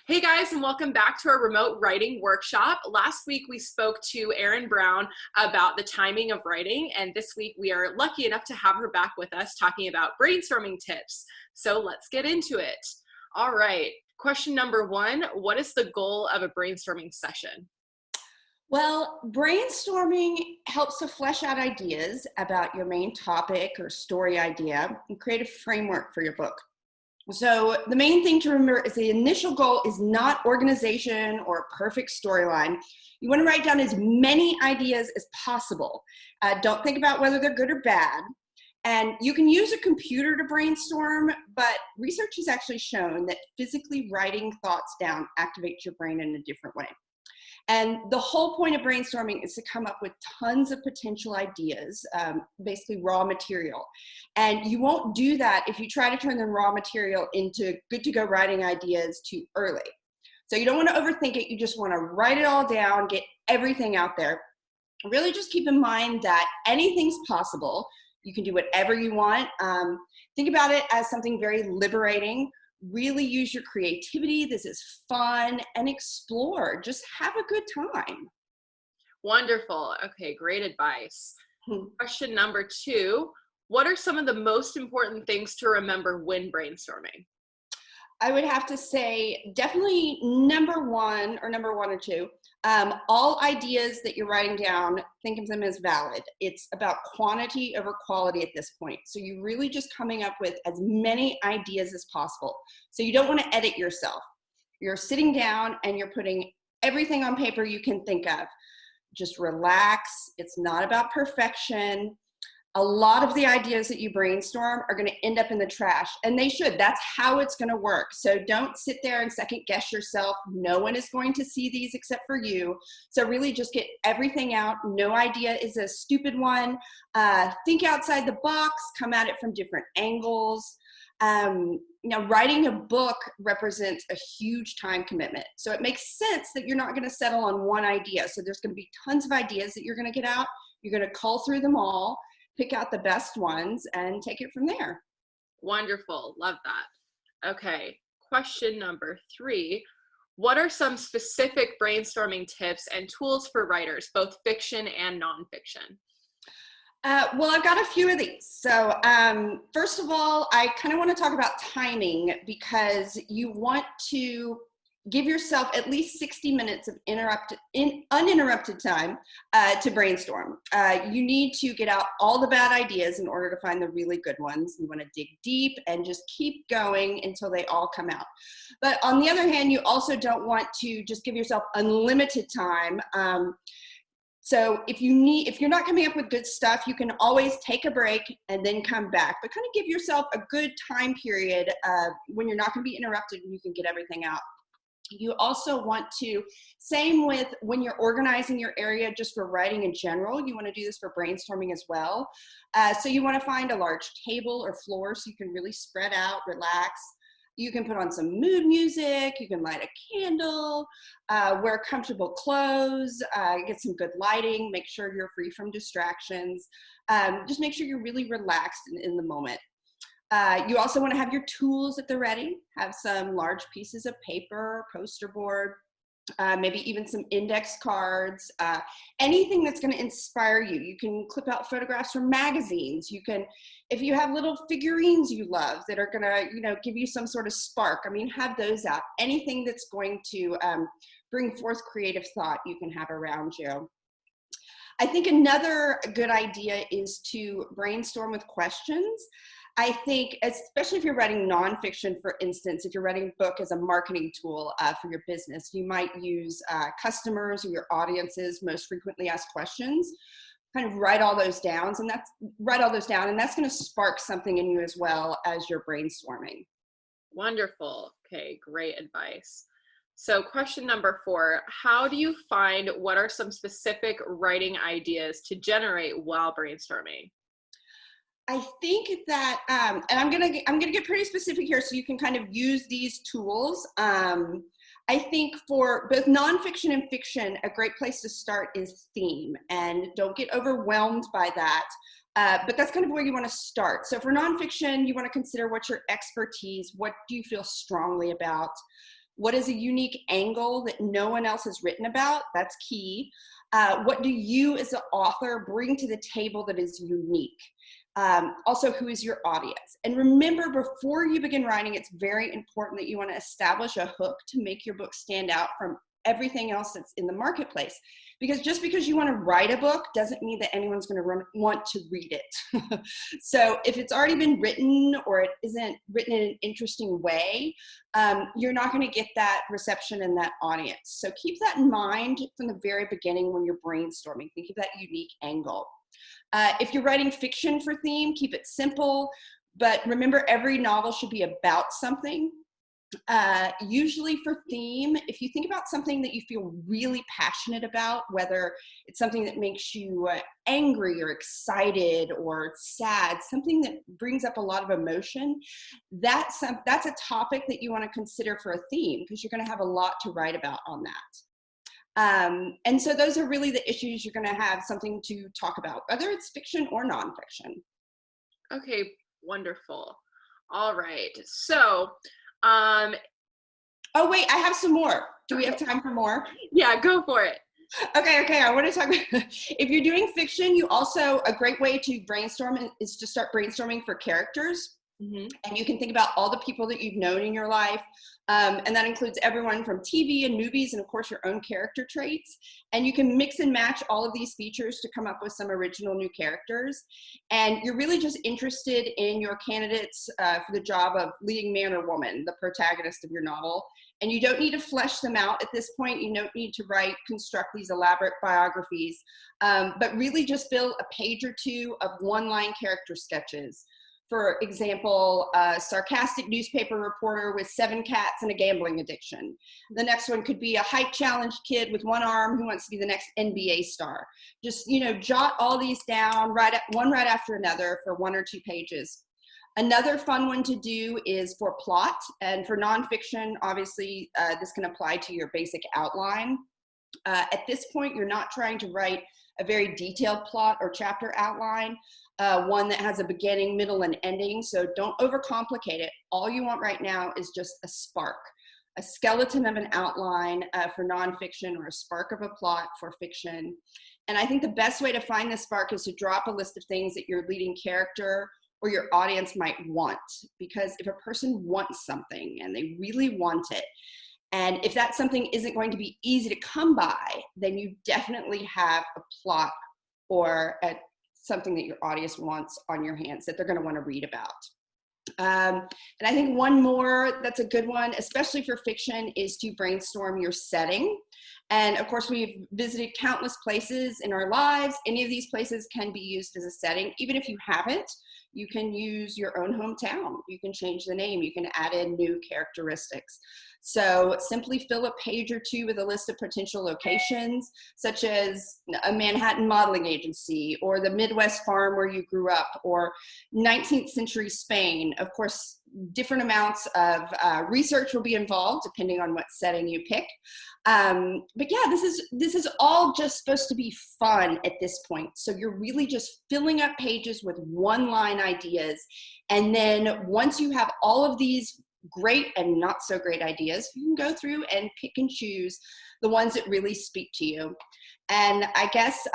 Hey guys, and welcome back to our remote writing workshop. Last week we spoke to Erin Brown about the timing of writing, and this week we are lucky enough to have her back with us talking about brainstorming tips. So let's get into it. All right, question number one, what is the goal of a brainstorming session? Well, brainstorming helps to flesh out ideas about your main topic or story idea and create a framework for your book. So the main thing to remember is the initial goal is not organization or a perfect storyline. You want to write down as many ideas as possible. Don't think about whether they're good or bad. And you can use a computer to brainstorm, but research has actually shown that physically writing thoughts down activates your brain in a different way. And the whole point of brainstorming is to come up with tons of potential ideas, basically raw material. And you won't do that if you try to turn the raw material into good to go writing ideas too early. So you don't want to overthink it. You just want to write it all down, get everything out there. Really just keep in mind that anything's possible. You can do whatever you want. Think about it as something very liberating. Really use your creativity. This is fun, and explore. Just have a good time. Wonderful. Okay, great advice. Question number two, what are some of the most important things to remember when brainstorming? I would have to say definitely number one or two, all ideas that you're writing down, think of them as valid. It's about quantity over quality at this point. So you're really just coming up with as many ideas as possible. So you don't want to edit yourself. You're sitting down and you're putting everything on paper you can think of. Just relax. It's not about perfection. A lot of the ideas that you brainstorm are going to end up in the trash, and they should. That's how it's going to work. So don't sit there and second guess yourself. No one is going to see these except for you. So really just get everything out. No idea is a stupid one. Think outside the box, come at it from different angles. Writing a book represents a huge time commitment. So it makes sense that you're not going to settle on one idea. So there's going to be tons of ideas that you're going to get out. You're going to cull through them all, pick out the best ones, and take it from there. Wonderful. Love that. Okay. Question number three. What are some specific brainstorming tips and tools for writers, both fiction and nonfiction? Well, I've got a few of these. So first of all, I kind of want to talk about timing, because you want to give yourself at least 60 minutes of uninterrupted time to brainstorm. You need to get out all the bad ideas in order to find the really good ones. You want to dig deep and just keep going until they all come out. But on the other hand, you also don't want to just give yourself unlimited time. So if you're not coming up with good stuff, you can always take a break and then come back. But kind of give yourself a good time period when you're not going to be interrupted and you can get everything out. You also want to, same with when you're organizing your area just for writing in general, you want to do this for brainstorming as well. So you want to find a large table or floor so you can really spread out, relax. You can put on some mood music, you can light a candle, wear comfortable clothes, get some good lighting, make sure you're free from distractions. Just make sure you're really relaxed in the moment. You also want to have your tools at the ready. Have some large pieces of paper, poster board, maybe even some index cards, anything that's going to inspire you. You can clip out photographs from magazines. You can, if you have little figurines you love that are going to, give you some sort of spark, have those out. Anything that's going to bring forth creative thought you can have around you. I think another good idea is to brainstorm with questions. I think, especially if you're writing nonfiction, for instance, if you're writing a book as a marketing tool for your business, you might use customers or your audiences most frequently asked questions. Kind of write all those down, and that's going to spark something in you as well as you're brainstorming. Wonderful. Okay, great advice. So question number four, how do you find what are some specific writing ideas to generate while brainstorming? I think that, and I'm gonna get pretty specific here so you can kind of use these tools. I think for both nonfiction and fiction, a great place to start is theme, and don't get overwhelmed by that. But that's kind of where you want to start. So for nonfiction, you want to consider what's your expertise, what do you feel strongly about? What is a unique angle that no one else has written about? That's key. What do you as an author bring to the table that is unique? Also, who is your audience? And remember, before you begin writing, it's very important that you want to establish a hook to make your book stand out from everything else that's in the marketplace. Because just because you want to write a book doesn't mean that anyone's going to want to read it. So if it's already been written or it isn't written in an interesting way, you're not going to get that reception and that audience. So keep that in mind from the very beginning when you're brainstorming. Think of that unique angle. If you're writing fiction for theme, keep it simple, but remember every novel should be about something. Usually for theme, if you think about something that you feel really passionate about, whether it's something that makes you angry or excited or sad, something that brings up a lot of emotion, that's a topic that you want to consider for a theme, because you're going to have a lot to write about on that. And so those are really the issues you're going to have something to talk about, whether it's fiction or nonfiction. Okay, wonderful. All right. So, oh wait, I have some more. Do we have time for more? Yeah, go for it. Okay. I want to talk about, if you're doing fiction, you also, a great way to brainstorm is to start brainstorming for characters. Mm-hmm. And you can think about all the people that you've known in your life. And that includes everyone from TV and movies, and of course your own character traits. And you can mix and match all of these features to come up with some original new characters. And you're really just interested in your candidates for the job of leading man or woman, the protagonist of your novel. And you don't need to flesh them out at this point. You don't need to construct these elaborate biographies, but really just fill a page or two of one-line character sketches. For example, a sarcastic newspaper reporter with 7 cats and a gambling addiction. The next one could be a height challenged kid with one arm who wants to be the next NBA star. Just, jot all these down one right after another for 1 or 2 pages. Another fun one to do is for plot, and for nonfiction, obviously, this can apply to your basic outline. At this point, you're not trying to write a very detailed plot or chapter outline, one that has a beginning, middle, and ending, so don't overcomplicate it. All you want right now is just a spark, a skeleton of an outline for nonfiction, or a spark of a plot for fiction. And I think the best way to find the spark is to drop a list of things that your leading character or your audience might want, because if a person wants something and they really want it, and if that something isn't going to be easy to come by, then you definitely have a plot or something that your audience wants on your hands that they're going to want to read about. And I think one more that's a good one, especially for fiction, is to brainstorm your setting. And of course, we've visited countless places in our lives. Any of these places can be used as a setting. Even if you haven't, you can use your own hometown. You can change the name. You can add in new characteristics. So simply fill a page or two with a list of potential locations, such as a Manhattan modeling agency, or the Midwest farm where you grew up, or 19th century Spain. Of course, different amounts of research will be involved depending on what setting you pick. But yeah, this is all just supposed to be fun at this point. So you're really just filling up pages with one-line ideas. And then once you have all of these great and not so great ideas, you can go through and pick and choose the ones that really speak to you. And I guess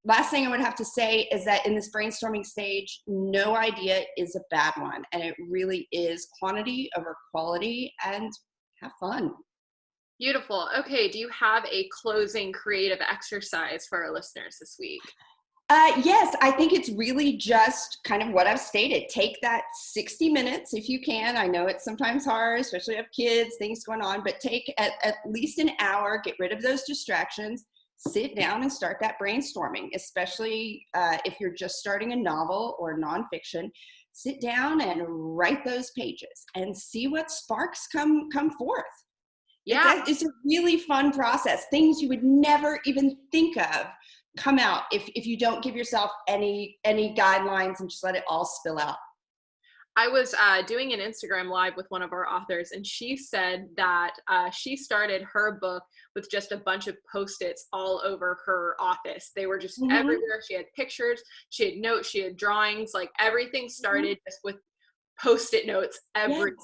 last thing I would have to say is that in this brainstorming stage, no idea is a bad one. And it really is quantity over quality, and have fun. Beautiful. Okay, do you have a closing creative exercise for our listeners this week? Yes, I think it's really just kind of what I've stated. Take that 60 minutes if you can. I know it's sometimes hard, especially if you have kids, things going on, but take at least an hour, get rid of those distractions, sit down and start that brainstorming, especially if you're just starting a novel or nonfiction. Sit down and write those pages and see what sparks come forth. Yeah. It's a really fun process. Things you would never even think of come out if you don't give yourself any guidelines and just let it all spill out. I was doing an Instagram live with one of our authors, and she said that she started her book with just a bunch of Post-its all over her office. They were just everywhere. She had pictures, she had notes, she had drawings, like everything started just with Post-it notes everywhere.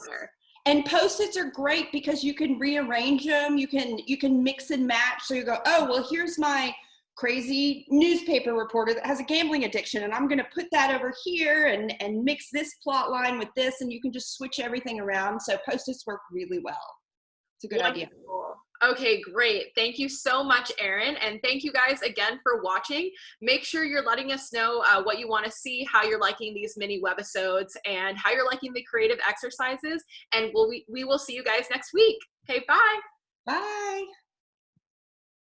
Yes. And Post-its are great because you can rearrange them. You can mix and match. So you go, oh, well, here's my crazy newspaper reporter that has a gambling addiction, and I'm going to put that over here and mix this plot line with this, and you can just switch everything around. So Post-its work really well. It's a good idea. Okay, great. Thank you so much, Erin. And thank you guys again for watching. Make sure you're letting us know what you want to see, how you're liking these mini webisodes, and how you're liking the creative exercises. And we will see you guys next week. Okay, bye. Bye.